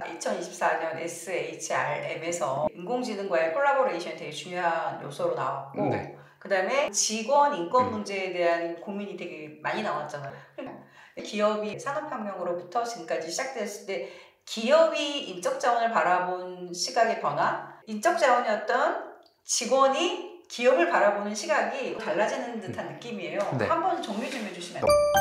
2024년 SHRM에서 인공지능과의 콜라보레이션이 되게 중요한 요소로 나왔고, 네. 그다음에 직원 인권 문제에 대한 고민이 되게 많이 나왔잖아요. 기업이 산업혁명으로부터 지금까지 시작됐을 때 기업이 인적 자원을 바라본 시각의 변화, 인적 자원이었던 직원이 기업을 바라보는 시각이 달라지는 듯한 느낌이에요. 네. 한번 정리 좀 해주시면 안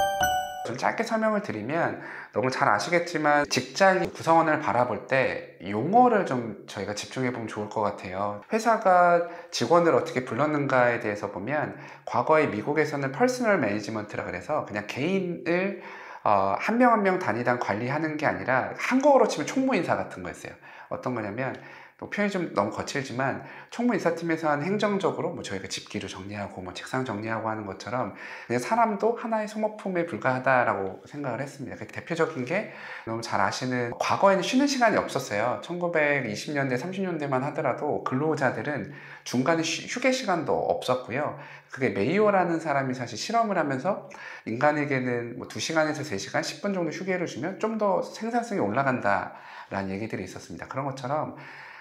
좀 짧게 설명을 드리면, 너무 잘 아시겠지만 직장 구성원을 바라볼 때 용어를 좀 저희가 집중해 보면 좋을 것 같아요. 회사가 직원을 어떻게 불렀는가에 대해서 보면, 과거에 미국에서는 퍼스널 매니지먼트라 그래서 그냥 개인을 한 명 한 명 단위당 관리하는 게 아니라, 한국어로 치면 총무인사 같은 거였어요. 어떤 거냐면, 또 표현이 좀 너무 거칠지만, 총무인사팀에서 한 행정적으로 뭐 저희가 집기를 정리하고 뭐 책상 정리하고 하는 것처럼, 그냥 사람도 하나의 소모품에 불과하다라고 생각을 했습니다. 그 대표적인 게, 너무 잘 아시는, 과거에는 쉬는 시간이 없었어요. 1920년대 30년대만 하더라도 근로자들은 중간에 휴게 시간도 없었고요. 그게 메이어라는 사람이 사실 실험을 하면서, 인간에게는 뭐 2시간에서 3시간 10분 정도 휴게를 주면 좀 더 생산성이 올라간다 라는 얘기들이 있었습니다. 그런 것처럼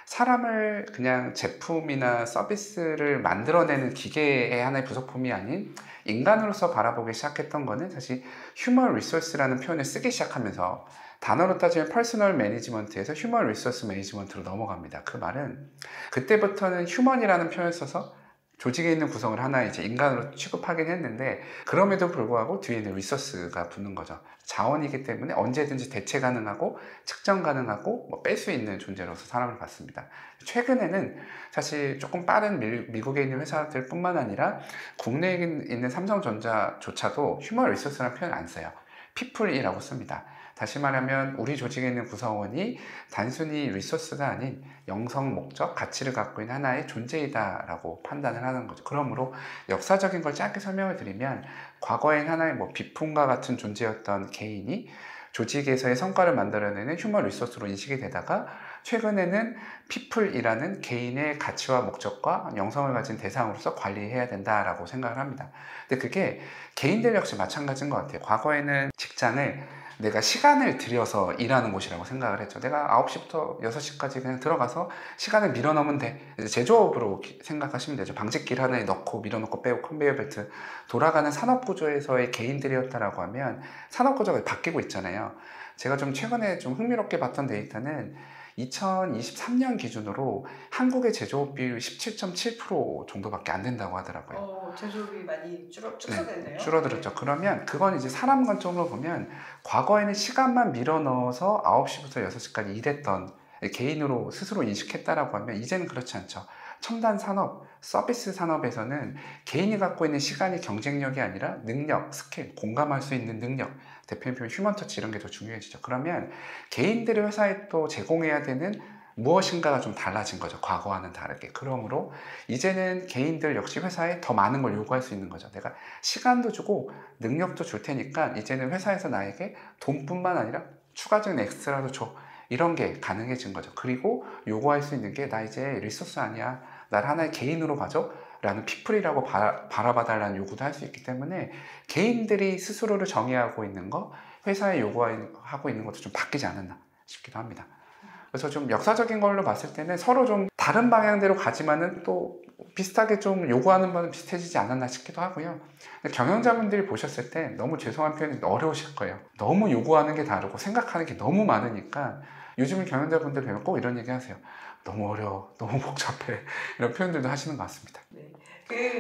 사람을 그냥 제품이나 서비스를 만들어내는 기계의 하나의 부속품이 아닌 인간으로서 바라보기 시작했던 거는, 사실 휴먼 리소스라는 표현을 쓰기 시작하면서, 단어로 따지면 퍼스널 매니지먼트에서 휴먼 리소스 매니지먼트로 넘어갑니다. 그 말은, 그때부터는 휴먼이라는 표현을 써서 조직에 있는 구성을 하나 이제 인간으로 취급하긴 했는데, 그럼에도 불구하고 뒤에는 리소스가 붙는 거죠. 자원이기 때문에 언제든지 대체 가능하고 측정 가능하고 뭐 뺄 수 있는 존재로서 사람을 봤습니다. 최근에는 사실 조금 빠른 미국에 있는 회사들 뿐만 아니라 국내에 있는 삼성전자조차도 휴먼 리소스라는 표현을 안 써요. people이라고 씁니다. 다시 말하면 우리 조직에 있는 구성원이 단순히 리소스가 아닌 영성, 목적, 가치를 갖고 있는 하나의 존재이다라고 판단을 하는 거죠. 그러므로 역사적인 걸 짧게 설명을 드리면, 과거엔 하나의 뭐 비품과 같은 존재였던 개인이 조직에서의 성과를 만들어내는 휴먼 리소스로 인식이 되다가, 최근에는 people이라는 개인의 가치와 목적과 영성을 가진 대상으로서 관리해야 된다라고 생각을 합니다. 근데 그게 개인들 역시 마찬가지인 것 같아요. 과거에는 직장을 내가 시간을 들여서 일하는 곳이라고 생각을 했죠. 내가 9시부터 6시까지 그냥 들어가서 시간을 밀어넣으면 돼. 제조업으로 생각하시면 되죠. 방직기를 하나에 넣고 밀어넣고 빼고 컨베이어 벨트 돌아가는 산업구조에서의 개인들이었다라고 하면, 산업구조가 바뀌고 있잖아요. 제가 좀 최근에 좀 흥미롭게 봤던 데이터는, 2023년 기준으로 한국의 제조업 비율이 17.7% 정도밖에 안 된다고 하더라고요. 제조업이 많이 축소됐네요. 네, 줄어들었죠. 그러면 그건 이제 사람 관점으로 보면, 과거에는 시간만 밀어 넣어서 9시부터 6시까지 일했던, 개인으로 스스로 인식했다라고 하면, 이제는 그렇지 않죠. 첨단 산업, 서비스 산업에서는 개인이 갖고 있는 시간이 경쟁력이 아니라 능력, 스킬, 공감할 수 있는 능력, 대표님 표현 휴먼 터치, 이런 게 더 중요해지죠. 그러면 개인들이 회사에 또 제공해야 되는 무엇인가가 좀 달라진 거죠. 과거와는 다르게. 그러므로 이제는 개인들 역시 회사에 더 많은 걸 요구할 수 있는 거죠. 내가 시간도 주고 능력도 줄 테니까 이제는 회사에서 나에게 돈뿐만 아니라 추가적인 엑스트라도 줘. 이런 게 가능해진 거죠. 그리고 요구할 수 있는 게, 나 이제 리소스 아니야, 날 하나의 개인으로 봐줘 라는 피플이라고 바라봐달라는 요구도 할 수 있기 때문에, 개인들이 스스로를 정의하고 있는 거, 회사에 요구하고 있는 것도 좀 바뀌지 않았나 싶기도 합니다. 그래서 좀 역사적인 걸로 봤을 때는 서로 좀 다른 방향대로 가지만은 또 비슷하게 좀 요구하는 바는 비슷해지지 않았나 싶기도 하고요. 경영자분들이 보셨을 때 너무 죄송한 표현이 어려우실 거예요. 너무 요구하는 게 다르고 생각하는 게 너무 많으니까, 요즘 경영자분들 뵈면 꼭 이런 얘기 하세요. 너무 어려워, 너무 복잡해, 이런 표현들도 하시는 것 같습니다. 네.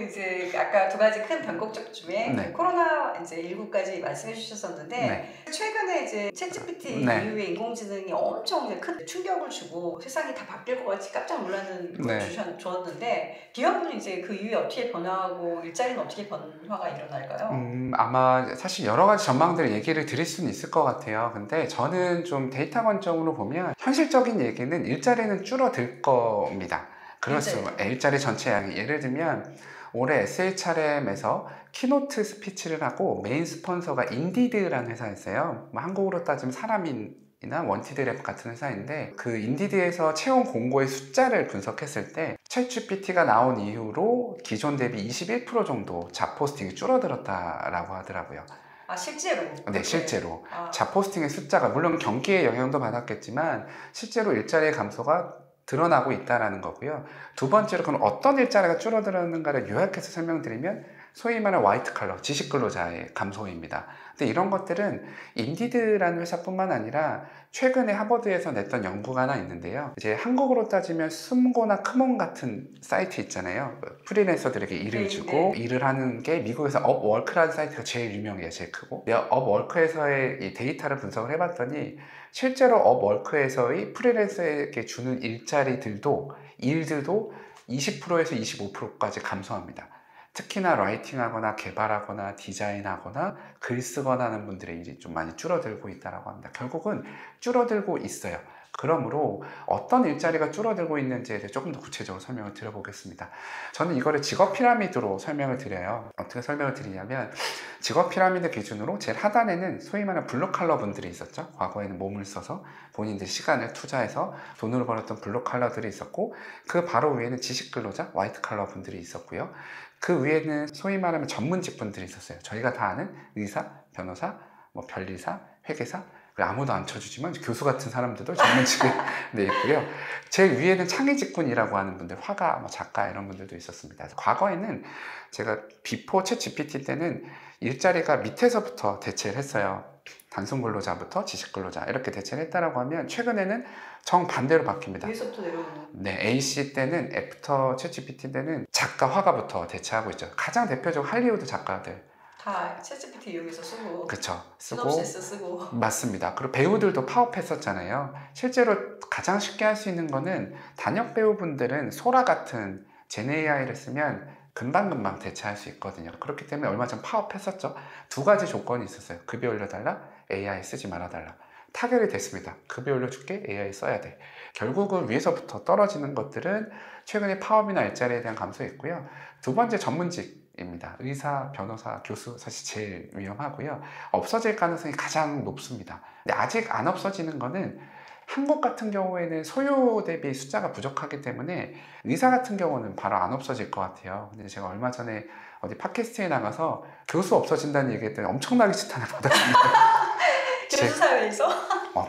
이제 아까 두 가지 큰 변곡점 중에 네. 코로나 이제 19까지 말씀해 주셨었는데, 네. 최근에 이제 챗GPT 네. 이후에 인공지능이 엄청 이제 큰 충격을 주고 세상이 다 바뀔 것 같이 깜짝 놀라는 걸 주었는데, 기업은 이제 그 이후에 어떻게 변화하고 일자리는 어떻게 변화가 일어날까요? 아마 사실 여러 가지 전망들을 얘기를 드릴 수는 있을 것 같아요. 근데 저는 좀 데이터 관점으로 보면, 현실적인 얘기는 일자리는 줄어들 겁니다. 그렇습니다. 일자리 전체 양이. 예를 들면 올해 SHRM에서 키노트 스피치를 하고 메인 스폰서가 인디드라는 회사였어요. 뭐 한국으로 따지면 사람인이나 원티드랩 같은 회사인데, 그 인디드에서 채용 공고의 숫자를 분석했을 때 챗GPT가 나온 이후로 기존 대비 21% 정도 잡 포스팅이 줄어들었다라고 하더라고요. 아, 실제로? 네, 실제로. 아, 잡포스팅의 숫자가 물론 경기의 영향도 받았겠지만 실제로 일자리의 감소가 드러나고 있다는 거고요. 두 번째로 그럼 어떤 일자리가 줄어들었는가를 요약해서 설명드리면 소위 말하는 화이트 칼러, 지식 근로자의 감소입니다. 근데 이런 것들은 인디드라는 회사뿐만 아니라 최근에 하버드에서 냈던 연구가 하나 있는데요. 이제 한국으로 따지면 숨고나 크몬 같은 사이트 있잖아요. 프리랜서들에게 일을 네, 주고 네. 일을 하는 게 미국에서 업워크라는 사이트가 제일 유명해요. 제일 크고. 업워크에서의 이 데이터를 분석을 해봤더니 실제로 업워크에서의 프리랜서에게 주는 일들도 20%에서 25%까지 감소합니다. 특히나 라이팅하거나 개발하거나 디자인하거나 글 쓰거나 하는 분들의 일이 좀 많이 줄어들고 있다고 합니다. 결국은 줄어들고 있어요. 그러므로 어떤 일자리가 줄어들고 있는지에 대해 조금 더 구체적으로 설명을 드려보겠습니다. 저는 이거를 직업 피라미드로 설명을 드려요. 어떻게 설명을 드리냐면 직업 피라미드 기준으로 제일 하단에는 소위 말하는 블루칼러 분들이 있었죠. 과거에는 몸을 써서 본인들 시간을 투자해서 돈을 벌었던 블루칼러들이 있었고 그 바로 위에는 지식근로자, 화이트칼러 분들이 있었고요. 그 위에는 소위 말하면 전문직 분들이 있었어요. 저희가 다 아는 의사, 변호사, 뭐 변리사, 회계사, 아무도 안 쳐주지만 교수 같은 사람들도 전문직에 네, 있고요. 제일 위에는 창의직군이라고 하는 분들, 화가, 뭐 작가 이런 분들도 있었습니다. 과거에는 제가 비포 챗 GPT 때는 일자리가 밑에서부터 대체를 했어요. 단순 근로자부터 지식 근로자 이렇게 대체를 했다라고 하면 최근에는 정반대로 바뀝니다. 위에서부터 내려오는. 네, AC 때는 애프터 챗GPT 때는 작가 화가부터 대체하고 있죠. 가장 대표적 할리우드 작가들 다 챗GPT 이용해서 쓰고. 그쵸 쓰고 시놉시스 쓰고. 맞습니다. 그리고 배우들도 파업했었잖아요. 실제로 가장 쉽게 할 수 있는 거는 단역 배우분들은 소라 같은 젠 AI를 쓰면 금방금방 대체할 수 있거든요. 그렇기 때문에 얼마 전 파업했었죠. 두 가지 조건이 있었어요. 급여 올려달라, AI 쓰지 말아달라. 타결이 됐습니다. 급여 올려줄게, AI 써야 돼. 결국은 위에서부터 떨어지는 것들은 최근에 파업이나 일자리에 대한 감소였고요. 두 번째 전문직입니다. 의사, 변호사, 교수 사실 제일 위험하고요. 없어질 가능성이 가장 높습니다. 근데 아직 안 없어지는 거는 한국 같은 경우에는 소요 대비 숫자가 부족하기 때문에 의사 같은 경우는 바로 안 없어질 것 같아요. 근데 제가 얼마 전에 어디 팟캐스트에 나가서 교수 없어진다는 얘기했더니 엄청나게 지탄을 받았습니다. 교수 사회에서?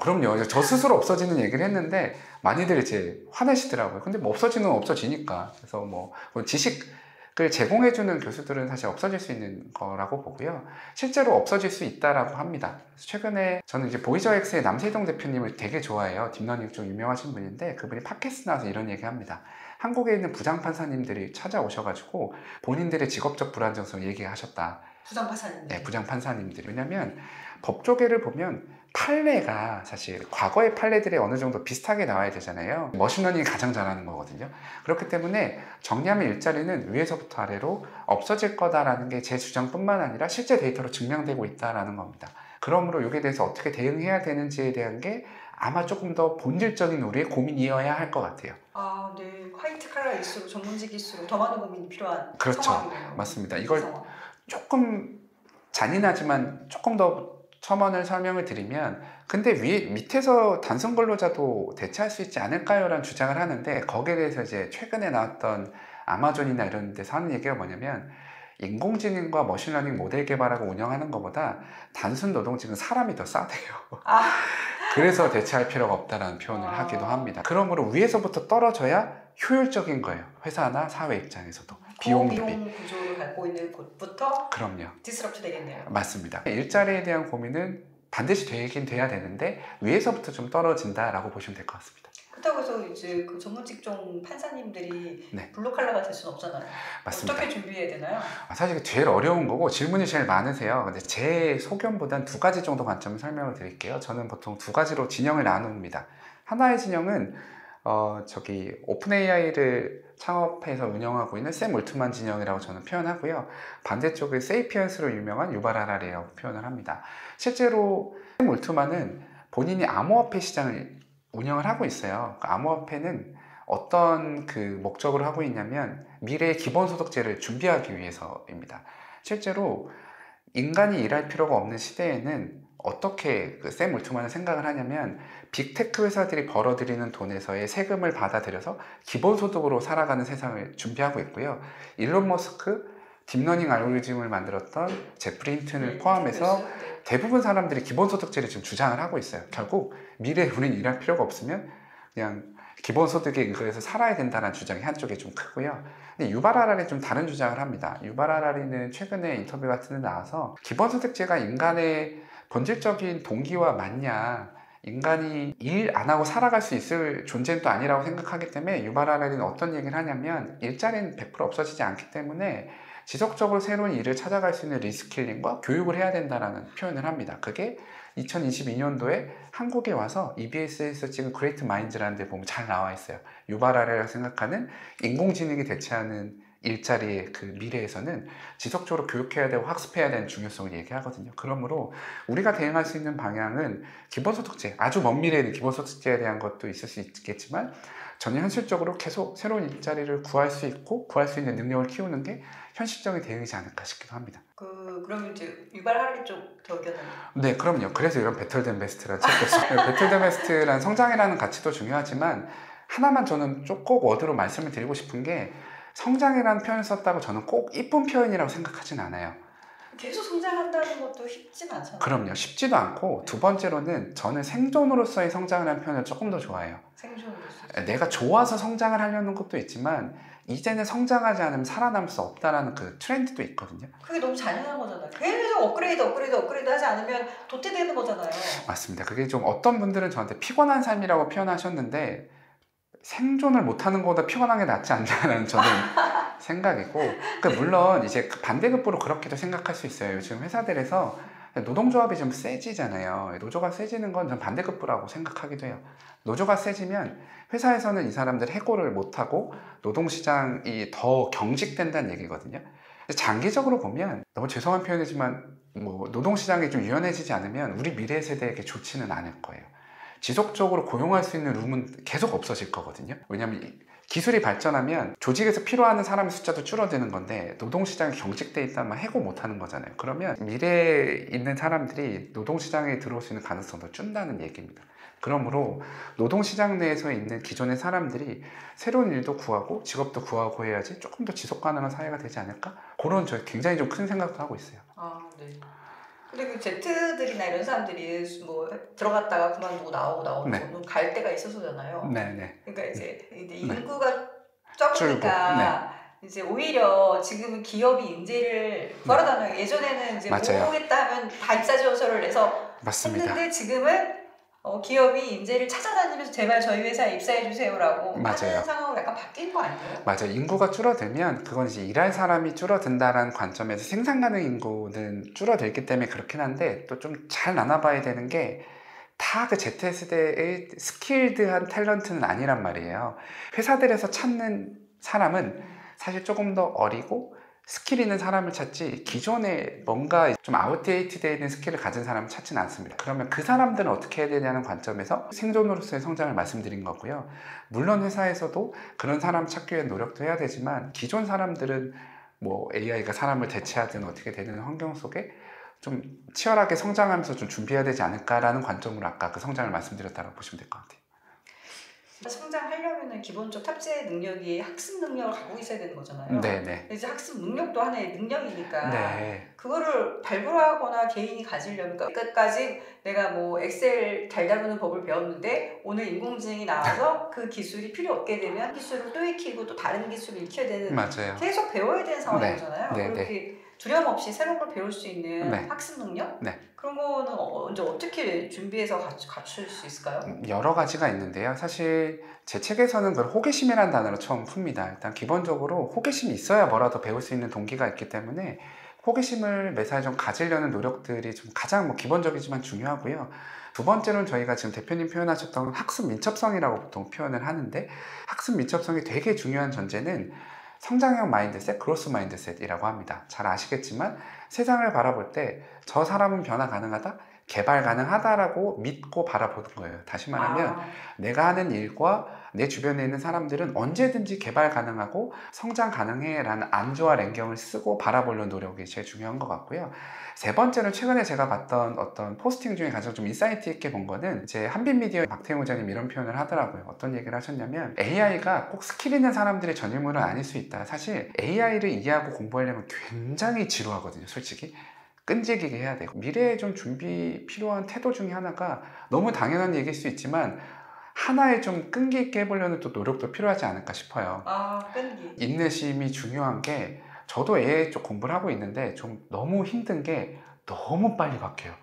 그럼요. 저 스스로 없어지는 얘기를 했는데 많이들 이제 화내시더라고요. 근데 뭐 없어지는 없어지니까. 그래서 뭐 지식을 제공해주는 교수들은 사실 없어질 수 있는 거라고 보고요. 실제로 없어질 수 있다라고 합니다. 최근에 저는 이제 보이저엑스의 남세동 대표님을 되게 좋아해요. 딥러닝 좀 유명하신 분인데 그분이 팟캐스트 나와서 이런 얘기 합니다. 한국에 있는 부장판사님들이 찾아오셔가지고 본인들의 직업적 불안정성 얘기하셨다. 부장판사님. 네, 부장판사님들. 왜냐면 법조계를 보면 판례가 사실 과거의 판례들이 어느 정도 비슷하게 나와야 되잖아요. 머신러닝이 가장 잘하는 거거든요. 그렇기 때문에 정리하면 일자리는 위에서부터 아래로 없어질 거다라는 게 제 주장뿐만 아니라 실제 데이터로 증명되고 있다라는 겁니다. 그러므로 이에 대해서 어떻게 대응해야 되는지에 대한 게 아마 조금 더 본질적인 우리의 고민이어야 할 것 같아요. 아, 네. 화이트 칼라일수록 전문직일수록 더 많은 고민이 필요한 그렇죠. 상황이네요. 맞습니다. 이걸 조금 잔인하지만 조금 더 첨언을 설명을 드리면 근데 밑에서 단순 근로자도 대체할 수 있지 않을까요? 라는 주장을 하는데 거기에 대해서 이제 최근에 나왔던 아마존이나 이런 데서 하는 얘기가 뭐냐면 인공지능과 머신러닝 모델 개발하고 운영하는 것보다 단순 노동직은 사람이 더 싸대요. 그래서 대체할 필요가 없다라는 표현을 하기도 합니다. 그러므로 위에서부터 떨어져야 효율적인 거예요. 회사나 사회 입장에서도. 비용 구조를 갖고 있는 곳부터 그럼요. 디스럽트 되겠네요. 맞습니다. 일자리에 대한 고민은 반드시 되긴 돼야 되는데 위에서부터 좀 떨어진다라고 보시면 될 것 같습니다. 그렇다고 해서 이제 그 전문 직종 판사님들이 네. 블루칼라가 될 수는 없잖아요. 맞습니다. 어떻게 준비해야 되나요? 사실 제일 어려운 거고 질문이 제일 많으세요. 근데 제 소견보단 두 가지 정도 관점을 설명을 드릴게요. 저는 보통 두 가지로 진영을 나눕니다. 하나의 진영은 오픈 AI를 창업해서 운영하고 있는 샘 올트만 진영이라고 저는 표현하고요. 반대쪽에 세이피언스로 유명한 유발 하라리라고 표현을 합니다. 실제로 샘 올트만은 본인이 암호화폐 시장을 운영을 하고 있어요. 암호화폐는 어떤 그 목적으로 하고 있냐면 미래의 기본소득제를 준비하기 위해서입니다. 실제로 인간이 일할 필요가 없는 시대에는 어떻게 샘 올트만은 생각을 하냐면 빅테크 회사들이 벌어들이는 돈에서의 세금을 받아들여서 기본소득으로 살아가는 세상을 준비하고 있고요. 일론 머스크, 딥러닝 알고리즘을 만들었던 제프리 힌튼을 포함해서 대부분 사람들이 기본소득제를 지금 주장을 하고 있어요. 결국 미래에 우리는 일할 필요가 없으면 그냥 기본소득에 의거해서 살아야 된다는 주장이 한쪽에 좀 크고요. 근데 유발 하라리 좀 다른 주장을 합니다. 유발 하라리는 최근에 인터뷰 같은 데 나와서 기본소득제가 인간의 본질적인 동기와 맞냐, 인간이 일 안 하고 살아갈 수 있을 존재는 또 아니라고 생각하기 때문에 유발 하라리는 어떤 얘기를 하냐면 일자리는 100% 없어지지 않기 때문에 지속적으로 새로운 일을 찾아갈 수 있는 리스킬링과 교육을 해야 된다는 표현을 합니다. 그게 2022년도에 한국에 와서 EBS에서 찍은 그레이트 마인즈라는 데 보면 잘 나와 있어요. 유발 하라리가 생각하는 인공지능이 대체하는 일자리의 그 미래에서는 지속적으로 교육해야 되고 학습해야 되는 중요성을 얘기하거든요. 그러므로 우리가 대응할 수 있는 방향은 기본소득제, 아주 먼 미래에는 기본소득제에 대한 것도 있을 수 있겠지만 저는 현실적으로 계속 새로운 일자리를 구할 수 있고 구할 수 있는 능력을 키우는 게 현실적인 대응이지 않을까 싶기도 합니다. 그럼 이제 유발 하라리 쪽 더 의견은? 네, 그럼요. 그래서 이런 배틀 댄 베스트라는 책도 써요. 배틀 댄 베스트라는 성장이라는 가치도 중요하지만 하나만 저는 꼭 워드로 말씀을 드리고 싶은 게 성장이라는 표현을 썼다고 저는 꼭 이쁜 표현이라고 생각하진 않아요. 계속 성장한다는 것도 쉽진 않잖아요. 그럼요. 쉽지도 않고 두 번째로는 저는 생존으로서의 성장이라는 표현을 조금 더 좋아해요. 생존으로서. 내가 좋아서 성장을 하려는 것도 있지만 이제는 성장하지 않으면 살아남을 수 없다라는 그 트렌드도 있거든요. 그게 너무 잔인한 거잖아요. 계속 업그레이드 하지 않으면 도태되는 거잖아요. 맞습니다. 그게 좀 어떤 분들은 저한테 피곤한 삶이라고 표현하셨는데 생존을 못하는 것보다 피곤한 게 낫지 않냐는 저는 생각이고, 그러니까 물론 이제 반대급부로 그렇게도 생각할 수 있어요. 요즘 회사들에서 노동조합이 좀 세지잖아요. 노조가 세지는 건 전 반대급부라고 생각하기도 해요. 노조가 세지면 회사에서는 이 사람들 해고를 못하고 노동시장이 더 경직된다는 얘기거든요. 장기적으로 보면 너무 죄송한 표현이지만 노동시장이 좀 유연해지지 않으면 우리 미래 세대에게 좋지는 않을 거예요. 지속적으로 고용할 수 있는 룸은 계속 없어질 거거든요. 왜냐하면 기술이 발전하면 조직에서 필요한 사람의 숫자도 줄어드는 건데 노동시장이 경직돼 있다면 해고 못하는 거잖아요. 그러면 미래에 있는 사람들이 노동시장에 들어올 수 있는 가능성도 준다는 얘기입니다. 그러므로 노동시장 내에서 있는 기존의 사람들이 새로운 일도 구하고 직업도 구하고 해야지 조금 더 지속 가능한 사회가 되지 않을까? 그런 저 굉장히 좀 큰 생각도 하고 있어요. 네. 근데 그 Z들이나 이런 사람들이 들어갔다가 그만두고 나오고 네. 갈 때가 있어서잖아요. 네. 그러니까 이제 인구가 적으니까 네. 이제 오히려 지금은 기업이 인재를 구하러다녀요. 예전에는 이제 못 오겠다 하면 다 입사 지원서를 내서 맞습니다. 했는데 지금은 기업이 인재를 찾아다니면서 제발 저희 회사에 입사해 주세요라고 하는 상황으로 약간 바뀐 거 아니에요? 맞아요. 인구가 줄어들면 그건 이제 일할 사람이 줄어든다라는 관점에서 생산 가능 인구는 줄어들기 때문에 그렇긴 한데 또 좀 잘 나눠봐야 되는 게 다 그 Z세대의 스킬드한 탤런트는 아니란 말이에요. 회사들에서 찾는 사람은 사실 조금 더 어리고 스킬 있는 사람을 찾지 기존에 뭔가 좀 아웃데이트되어 있는 스킬을 가진 사람을 찾지는 않습니다. 그러면 그 사람들은 어떻게 해야 되냐는 관점에서 생존으로서의 성장을 말씀드린 거고요. 물론 회사에서도 그런 사람 찾기 위한 노력도 해야 되지만 기존 사람들은 AI가 사람을 대체하든 어떻게 되는 환경 속에 좀 치열하게 성장하면서 좀 준비해야 되지 않을까라는 관점으로 아까 그 성장을 말씀드렸다고 보시면 될 것 같아요. 성장하려면 기본적 탑재 능력이 학습 능력을 갖고 있어야 되는 거잖아요. 네네. 이제 학습 능력도 하나의 능력이니까 네. 그거를 발굴하거나 개인이 가지려면 끝까지 내가 엑셀 잘 다루는 법을 배웠는데 오늘 인공지능이 나와서 그 기술이 필요 없게 되면 기술을 또 익히고 또 다른 기술을 익혀야 되는 맞아요. 계속 배워야 되는 상황이잖아요. 네. 그렇게 두려움 없이 새로운 걸 배울 수 있는 네. 학습 능력? 네. 그런 거는 언제 어떻게 준비해서 갖출 수 있을까요? 여러 가지가 있는데요. 사실 제 책에서는 그걸 호기심이라는 단어로 처음 풉니다. 일단 기본적으로 호기심이 있어야 뭐라도 배울 수 있는 동기가 있기 때문에 호기심을 매사에 좀 가지려는 노력들이 좀 가장 기본적이지만 중요하고요. 두 번째로는 저희가 지금 대표님 표현하셨던 학습 민첩성이라고 보통 표현을 하는데 학습 민첩성이 되게 중요한 전제는 성장형 마인드셋, 그로스 마인드셋이라고 합니다. 잘 아시겠지만 세상을 바라볼 때 저 사람은 변화 가능하다? 개발 가능하다라고 믿고 바라보는 거예요. 다시 말하면 아, 내가 하는 일과 내 주변에 있는 사람들은 언제든지 개발 가능하고 성장 가능해 라는 안주와 랭경을 쓰고 바라보려는 노력이 제일 중요한 것 같고요. 세 번째는 최근에 제가 봤던 어떤 포스팅 중에 가장 좀 인사이트 있게 본 거는 이제 한빛미디어 박태용 원장님 이런 표현을 하더라고요. 어떤 얘기를 하셨냐면 AI가 꼭 스킬 있는 사람들의 전유물은 아닐 수 있다. 사실 AI를 이해하고 공부하려면 굉장히 지루하거든요, 솔직히. 끈질기게 해야 되고 미래에 좀 준비 필요한 태도 중에 하나가 너무 당연한 얘기일 수 있지만 하나에 좀 끈기 있게 해보려는 또 노력도 필요하지 않을까 싶어요. 끈기. 인내심이 중요한 게 저도 AI 쪽 공부를 하고 있는데 좀 너무 힘든 게 너무 빨리 바뀌어요.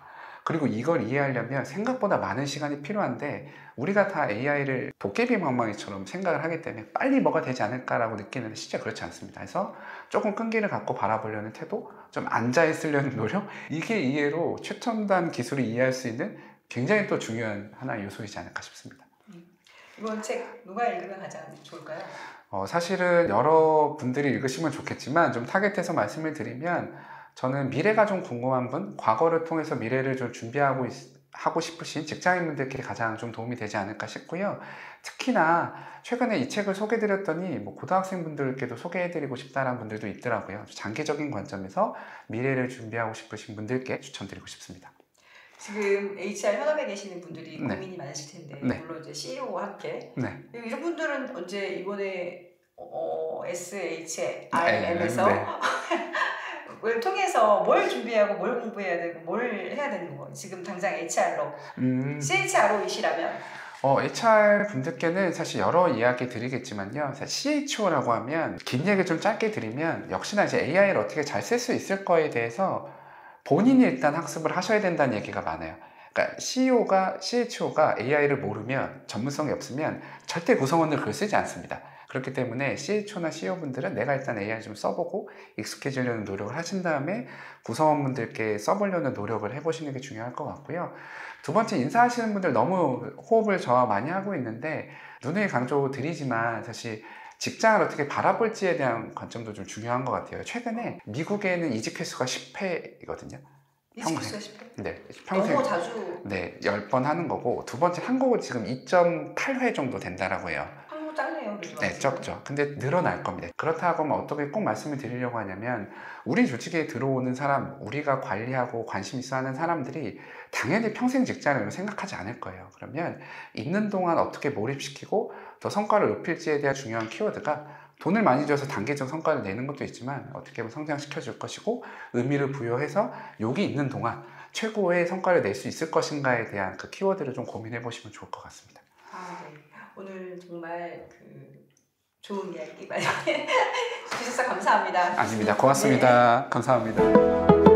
그리고 이걸 이해하려면 생각보다 많은 시간이 필요한데 우리가 다 AI를 도깨비 방망이처럼 생각을 하기 때문에 빨리 뭐가 되지 않을까라고 느끼는데 진짜 그렇지 않습니다. 그래서 조금 끈기를 갖고 바라보려는 태도, 좀 앉아 있으려는 노력, 이게 이해로 최첨단 기술을 이해할 수 있는 굉장히 또 중요한 하나의 요소이지 않을까 싶습니다. 이번 책 누가 읽으면 가장 좋을까요? 사실은 여러 분들이 읽으시면 좋겠지만 좀 타겟해서 말씀을 드리면 저는 미래가 좀 궁금한 분, 과거를 통해서 미래를 좀 준비하고 하고 싶으신 직장인분들께 가장 좀 도움이 되지 않을까 싶고요. 특히나 최근에 이 책을 소개해드렸더니 뭐 고등학생분들께도 소개해드리고 싶다는 분들도 있더라고요. 장기적인 관점에서 미래를 준비하고 싶으신 분들께 추천드리고 싶습니다. 지금 HR 현업에 계시는 분들이 네. 고민이 많으실 텐데 네. 물론 이제 CEO와 함께 네. 이런 분들은 언제 이번에 SHRM에서 네. 을 통해서 뭘 준비하고 뭘 공부해야 되고 뭘 해야 되는 거예요? 지금 당장 HR로 CHRO이시라면 HR 분들께는 사실 여러 이야기 드리겠지만요. CHO라고 하면 긴 얘기 좀 짧게 드리면 역시나 이제 AI를 어떻게 잘 쓸 수 있을 거에 대해서 본인이 일단 학습을 하셔야 된다는 얘기가 많아요. 그러니까 CHO가 AI를 모르면 전문성이 없으면 절대 구성원을 글을 쓰지 않습니다. 그렇기 때문에 CHO나 CEO분들은 내가 일단 AI 좀 써보고 익숙해지려는 노력을 하신 다음에 구성원분들께 써보려는 노력을 해보시는 게 중요할 것 같고요. 두 번째, 인사하시는 분들 너무 호흡을 저하 많이 하고 있는데 누누이 강조드리지만 사실 직장을 어떻게 바라볼지에 대한 관점도 좀 중요한 것 같아요. 최근에 미국에는 이직 횟수가 10회이거든요. 이직 횟수가 10회? 네, 평생 너무 자주 10번 하는 거고, 두 번째 한국은 지금 2.8회 정도 된다라고 해요. 한국 짧네요. 네, 적죠. 근데 늘어날 겁니다. 그렇다고 하면 어떻게 꼭 말씀을 드리려고 하냐면 우리 조직에 들어오는 사람, 우리가 관리하고 관심 있어 하는 사람들이 당연히 평생 직장을 생각하지 않을 거예요. 그러면 있는 동안 어떻게 몰입시키고 더 성과를 높일지에 대한 중요한 키워드가 돈을 많이 줘서 단기적 성과를 내는 것도 있지만 어떻게 보면 성장시켜 줄 것이고 의미를 부여해서 여기 있는 동안 최고의 성과를 낼 수 있을 것인가에 대한 그 키워드를 좀 고민해 보시면 좋을 것 같습니다. 네. 오늘 정말 좋은 이야기 많이 해주셔서 감사합니다. 아닙니다. 고맙습니다. 네. 감사합니다.